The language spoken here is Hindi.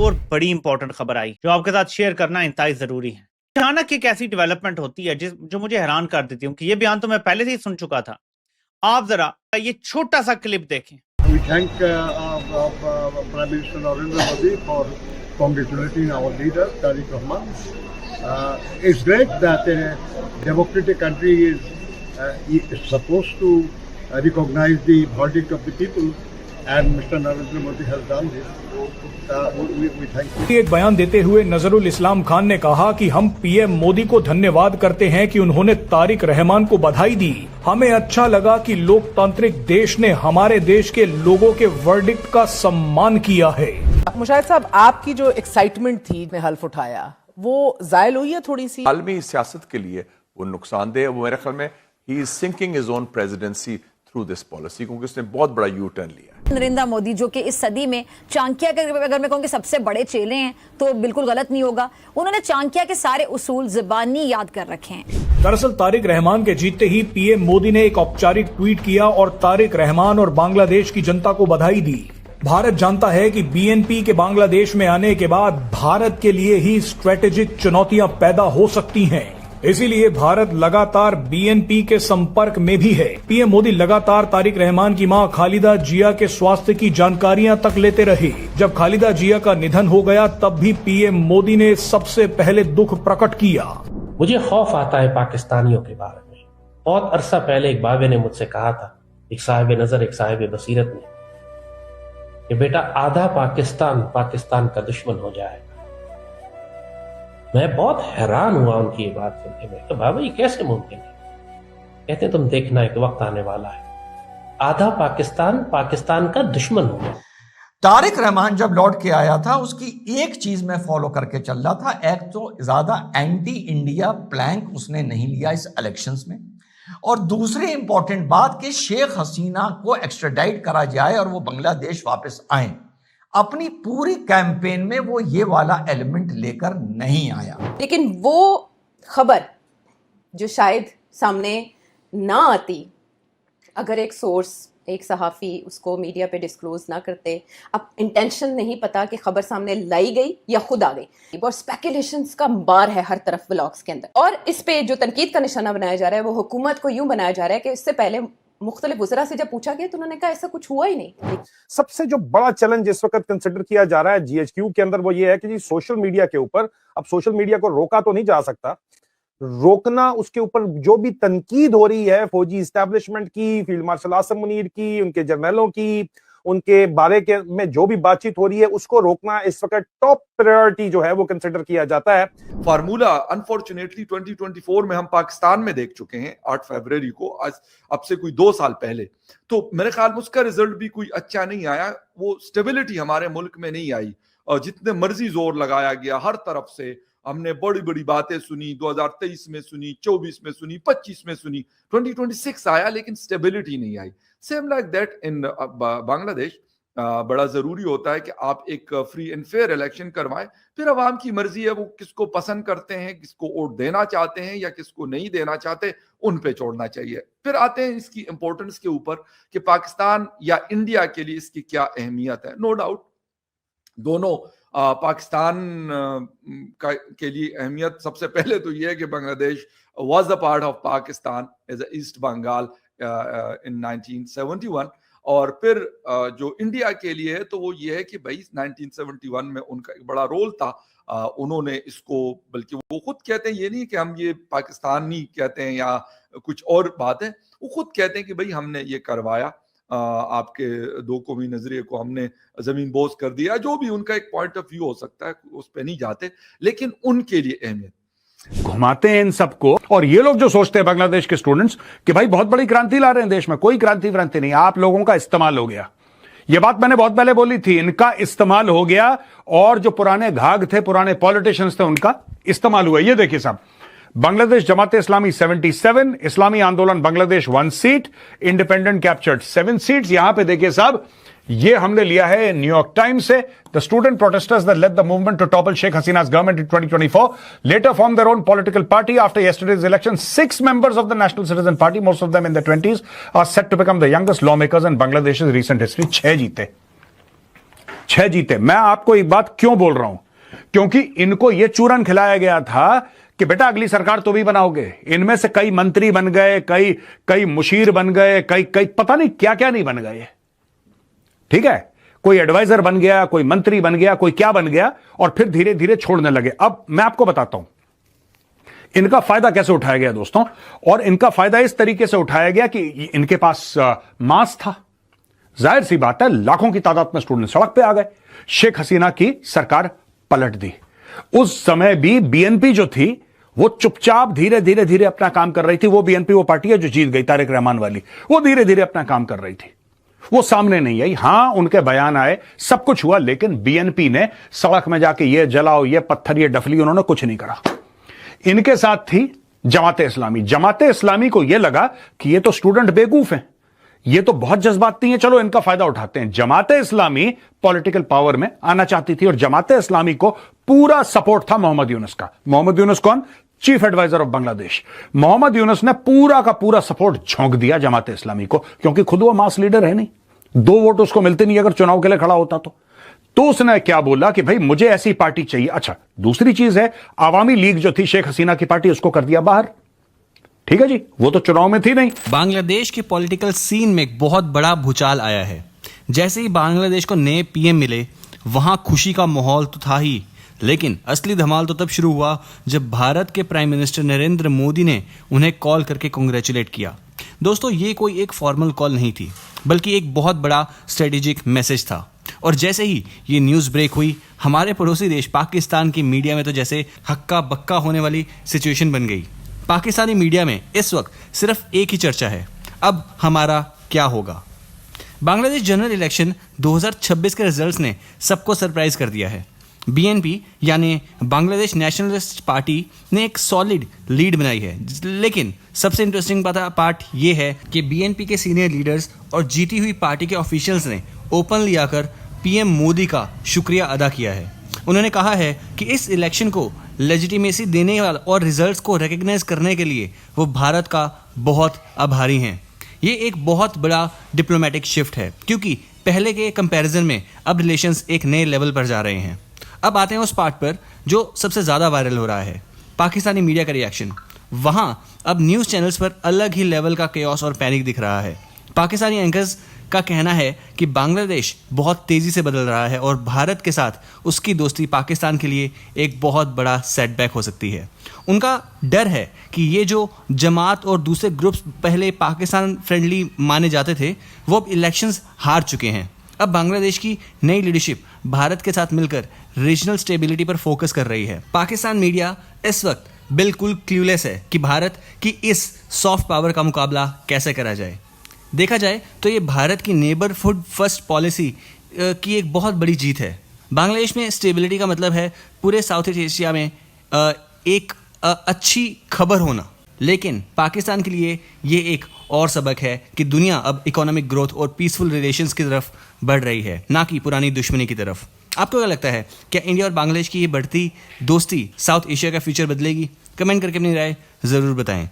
और बड़ी इंपॉर्टेंट खबर आई जो आपके साथ शेयर करना इंतहाई जरूरी है। अचानक एक ऐसी डेवलपमेंट होती है जो मुझे हैरान कर देती हूँ कि ये बयान तो मैं पहले से ही सुन चुका था। आप जरा ये छोटा सा क्लिप देखें। We thank Prime Minister Narendra Modi for congratulating our leader Tariq Rahman. It's great that a democratic country is supposed to recognize the verdict of the people, and Mr. Narendra Modi has done this. We thank you. एक बयान देते हुए नजरुल इस्लाम खान ने कहा कि हम पीएम मोदी को धन्यवाद करते हैं कि उन्होंने तारिक रहमान को बधाई दी। हमें अच्छा लगा कि लोकतांत्रिक देश ने हमारे देश के लोगों के वर्डिक्ट का सम्मान किया है। मुशाहिद साहब, आपकी जो एक्साइटमेंट थी ने हल्फ उठाया वो जायल हुई है थोड़ी सी? आलमी सियासत के लिए वो नुकसानदेह, वो मेरे ख्याल में he is sinking his own presidency through this policy, क्योंकि उसने बहुत बड़ा यू टर्न लिया। नरेंद्र मोदी जो कि इस सदी में चाणक्य के अगर मैं कहूँ कि सबसे बड़े चेले हैं तो बिल्कुल गलत नहीं होगा। उन्होंने चाणक्य के सारे उसूल ज़बानी याद कर रखे हैं। दरअसल तारिक रहमान के जीतते ही पीएम मोदी ने एक औपचारिक ट्वीट किया और तारिक रहमान और बांग्लादेश की जनता को बधाई दी। भारत जानता है कि बीएनपी के बांग्लादेश में आने के बाद भारत के लिए ही स्ट्रेटेजिक चुनौतियां पैदा हो सकती हैं। इसीलिए भारत लगातार बीएनपी के संपर्क में भी है। पीएम मोदी लगातार तारिक रहमान की मां खालिदा जिया के स्वास्थ्य की जानकारियां तक लेते रहे। जब खालिदा जिया का निधन हो गया तब भी पीएम मोदी ने सबसे पहले दुख प्रकट किया। मुझे खौफ आता है पाकिस्तानियों के बारे में। बहुत अरसा पहले एक बाबे ने मुझसे कहा था, एक साहिब नजर, एक साहिब बसीरत ने, कि बेटा आधा पाकिस्तान का दुश्मन हो जाएगा। मैं बहुत हैरान हुआ उनकी ये बात सुन के। मैं कहा बाबा ये कैसे मुमकिन है? कहते तुम देखना एक वक्त आने वाला है आधा पाकिस्तान का दुश्मन होगा। तारिक रहमान जब लौट के आया था उसकी एक चीज में फॉलो करके चल रहा था। एक तो ज्यादा एंटी इंडिया प्लैंक उसने नहीं लिया इस इलेक्शंस में, और दूसरी इंपॉर्टेंट बात कि शेख हसीना को एक्स्ट्राडाइट करा जाए और वो बांग्लादेश वापस आए। अपनी पूरी कैंपेन में वो ये वाला एलिमेंट लेकर नहीं आया। लेकिन वो खबर जो शायद सामने ना आती अगर एक सोर्स, एक सहाफ़ी उसको मीडिया पे डिस्क्लोज ना करते। अब इंटेंशन नहीं पता कि खबर सामने लाई गई या खुद आ गई। बहुत स्पेकुलेशंस का बार है हर तरफ व्लॉग्स के अंदर, और इस पे जो तनकीद का निशाना बनाया जा रहा है वो हुकूमत को यूं बनाया जा रहा है कि इससे पहले मुख्तलिफ वज़रा से जब पूछा गया तो उन्होंने कहा ऐसा कुछ हुआ ही नहीं। सबसे जो बड़ा चैलेंज इस वक्त कंसिडर किया जा रहा है जीएचक्यू के अंदर वो ये है कि जी सोशल मीडिया के ऊपर, अब सोशल मीडिया को रोका तो नहीं जा सकता, रोकना उसके ऊपर जो भी तनकीद हो रही है फौजी इस्टेब्लिशमेंट की, फील्ड मार्शल आसिम मुनीर की, उनके जर्नलों की, उनके बारे के में जो भी बातचीत हो रही है उसको रोकना इस वक्त टॉप प्रायोरिटी जो है वो कंसिडर किया जाता है। फार्मूला अनफॉर्चुनेटली 2024 में हम पाकिस्तान में देख चुके हैं 8 फरवरी को, आज अब से कोई 2 साल पहले। तो मेरे ख्याल में उसका रिजल्ट भी कोई अच्छा नहीं आया। वो स्टेबिलिटी हमारे मुल्क में नहीं आई और जितने मर्जी जोर लगाया गया हर तरफ से, हमने बड़ी बड़ी बातें सुनी, 2023 में सुनी, 24 में सुनी, 25 में सुनी, 2026 आया लेकिन स्टेबिलिटी नहीं आई। Same like that in Bangladesh बड़ा जरूरी होता है कि आप एक फ्री एंड फेयर इलेक्शन करवाएं, फिर अवाम की मर्जी है वो किसको पसंद करते हैं, किसको वोट देना चाहते हैं या किसको नहीं देना चाहते, उन पे छोड़ना चाहिए। फिर आते हैं इसकी इंपॉर्टेंस के ऊपर कि पाकिस्तान या इंडिया के लिए इसकी क्या अहमियत है। नो डाउट दोनों पाकिस्तान के लिए अहमियत सबसे पहले तो यह है कि Bangladesh was a part of Pakistan as East Bengal in 1971, और फिर जो इंडिया के लिए है तो वो ये है कि भाई 1971 में उनका एक बड़ा रोल था। उन्होंने इसको, बल्कि वो खुद कहते हैं, ये नहीं कि हम ये पाकिस्तानी कहते हैं या कुछ और बात है, वो खुद कहते हैं कि भाई हमने ये करवाया, आपके दो कौमी नजरिए को हमने जमीन बोझ कर दिया। जो भी उनका एक पॉइंट ऑफ व्यू हो सकता है उस पर नहीं जाते, लेकिन उनके लिए अहमियत घुमाते हैं इन सबको। और ये लोग जो सोचते हैं बांग्लादेश के स्टूडेंट्स कि भाई बहुत बड़ी क्रांति ला रहे हैं देश में, कोई क्रांति व्रांति नहीं, आप लोगों का इस्तेमाल हो गया। ये बात मैंने बहुत पहले बोली थी, इनका इस्तेमाल हो गया और जो पुराने घाघ थे, पुराने पॉलिटिशियंस थे, उनका इस्तेमाल हुआ। ये देखिए साहब, Bangladesh Jamaat Islami 77, Islami Andolan Bangladesh 1 seat, independent captured 7 seats. यहां पे देखिए साहब, ये हमने लिया है न्यूयॉर्क टाइम्स से। The student protesters that led the movement to topple Sheikh Hasina's government in 2024 later formed their own political party after yesterday's election. 6 members of the National Citizen Party, most of them in their 20s, are set to become the youngest lawmakers in Bangladesh's recent history. 6 जीते। 6 जीते। मैं आपको एक बात क्यों बोल रहा हूं, क्योंकि इनको यह चूरन खिलाया गया था कि बेटा अगली सरकार तो भी बनाओगे। इनमें से कई मंत्री बन गए, कई मुशीर बन गए, कई पता नहीं क्या क्या नहीं बन गए। ठीक है, कोई एडवाइजर बन गया, कोई मंत्री बन गया, कोई क्या बन गया, और फिर धीरे धीरे छोड़ने लगे। अब मैं आपको बताता हूं इनका फायदा कैसे उठाया गया दोस्तों। और इनका फायदा इस तरीके से उठाया गया कि इनके पास मास था। जाहिर सी बात है, लाखों की तादाद में स्टूडेंट सड़क पे आ गए। शेख हसीना की सरकार पलट दी। उस समय भी बीएनपी जो थी वो चुपचाप धीरे धीरे धीरे अपना काम कर रही थी। वो बीएनपी वो पार्टी है जो जीत गई, तारिक रहमान वाली, वो धीरे धीरे अपना काम कर रही थी। वो सामने नहीं आई। हां, उनके बयान आए, सब कुछ हुआ, लेकिन बीएनपी ने सड़क में जाके ये जलाओ, ये पत्थर, ये डफली, उन्होंने कुछ नहीं करा। इनके साथ थी जमाते इस्लामी। जमाते इस्लामी को यह लगा कि ये तो स्टूडेंट बेवकूफ हैं, ये तो बहुत जज्बाती हैं, चलो इनका फायदा उठाते हैं। जमाते इस्लामी पॉलिटिकल पावर में आना चाहती थी और जमाते इस्लामी को पूरा सपोर्ट था मोहम्मद यूनुस का। मोहम्मद यूनुस कौन? Chief adviser of Bangladesh. Mohammad Yunus ने पूरा का पूरा सपोर्ट झोंक दिया जमाते इस्लामी को, क्योंकि खुद वो मास लीडर है नहीं, 2 वोट उसको मिलते नहीं अगर चुनाव के लिए खड़ा होता तो उसने क्या बोला कि भाई मुझे ऐसी पार्टी चाहिए। अच्छा, दूसरी चीज है, आवामी लीग जो थी शेख हसीना की पार्टी, उसको कर दिया बाहर। ठीक है जी, वो तो चुनाव में थी नहीं। बांग्लादेश के पॉलिटिकल सीन में एक बहुत बड़ा भूचाल आया है। जैसे ही बांग्लादेश को नए पीएम मिले, वहां खुशी का माहौल तो था ही, लेकिन असली धमाल तो तब शुरू हुआ जब भारत के प्राइम मिनिस्टर नरेंद्र मोदी ने उन्हें कॉल करके कांग्रेचुलेट किया। दोस्तों, ये कोई एक फॉर्मल कॉल नहीं थी, बल्कि एक बहुत बड़ा स्ट्रेटेजिक मैसेज था। और जैसे ही ये न्यूज़ ब्रेक हुई, हमारे पड़ोसी देश पाकिस्तान की मीडिया में तो जैसे हक्का बक्का होने वाली सिचुएशन बन गई। पाकिस्तानी मीडिया में इस वक्त सिर्फ एक ही चर्चा है, अब हमारा क्या होगा। बांग्लादेश जनरल इलेक्शन 2026 के रिजल्ट्स ने सबको सरप्राइज कर दिया है। बीएनपी यानी बांग्लादेश नेशनलिस्ट पार्टी ने एक सॉलिड लीड बनाई है, लेकिन सबसे इंटरेस्टिंग पार्ट ये है कि बीएनपी के सीनियर लीडर्स और जीती हुई पार्टी के ऑफिशियल्स ने ओपनली आकर पीएम मोदी का शुक्रिया अदा किया है। उन्होंने कहा है कि इस इलेक्शन को लेजिटिमेसी देने वाला और रिजल्ट्स को रिकग्नाइज करने के लिए वो भारत का बहुत आभारी हैं। ये एक बहुत बड़ा डिप्लोमेटिक शिफ्ट है, क्योंकि पहले के कंपैरिजन में अब रिलेशंस एक नए लेवल पर जा रहे हैं। अब आते हैं उस पार्ट पर जो सबसे ज़्यादा वायरल हो रहा है, पाकिस्तानी मीडिया का रिएक्शन। वहाँ अब न्यूज़ चैनल्स पर अलग ही लेवल का केओस और पैनिक दिख रहा है। पाकिस्तानी एंकर्स का कहना है कि बांग्लादेश बहुत तेज़ी से बदल रहा है और भारत के साथ उसकी दोस्ती पाकिस्तान के लिए एक बहुत बड़ा सेटबैक हो सकती है। उनका डर है कि ये जो जमात और दूसरे ग्रुप्स पहले पाकिस्तान फ्रेंडली माने जाते थे, वो अब इलेक्शंस हार चुके हैं। अब बांग्लादेश की नई लीडरशिप भारत के साथ मिलकर रीजनल स्टेबिलिटी पर फोकस कर रही है। पाकिस्तान मीडिया इस वक्त बिल्कुल क्लूलेस है कि भारत की इस सॉफ्ट पावर का मुकाबला कैसे करा जाए। देखा जाए तो ये भारत की नेबरहुड फर्स्ट पॉलिसी की एक बहुत बड़ी जीत है। बांग्लादेश में स्टेबिलिटी का मतलब है पूरे साउथ ईस्ट एशिया में एक अच्छी खबर होना, लेकिन पाकिस्तान के लिए ये एक और सबक है कि दुनिया अब इकोनॉमिक ग्रोथ और पीसफुल रिलेशंस की तरफ बढ़ रही है, ना कि पुरानी दुश्मनी की तरफ। आपको क्या लगता है, क्या इंडिया और बांग्लादेश की ये बढ़ती दोस्ती साउथ एशिया का फ्यूचर बदलेगी? कमेंट करके अपनी राय ज़रूर बताएं।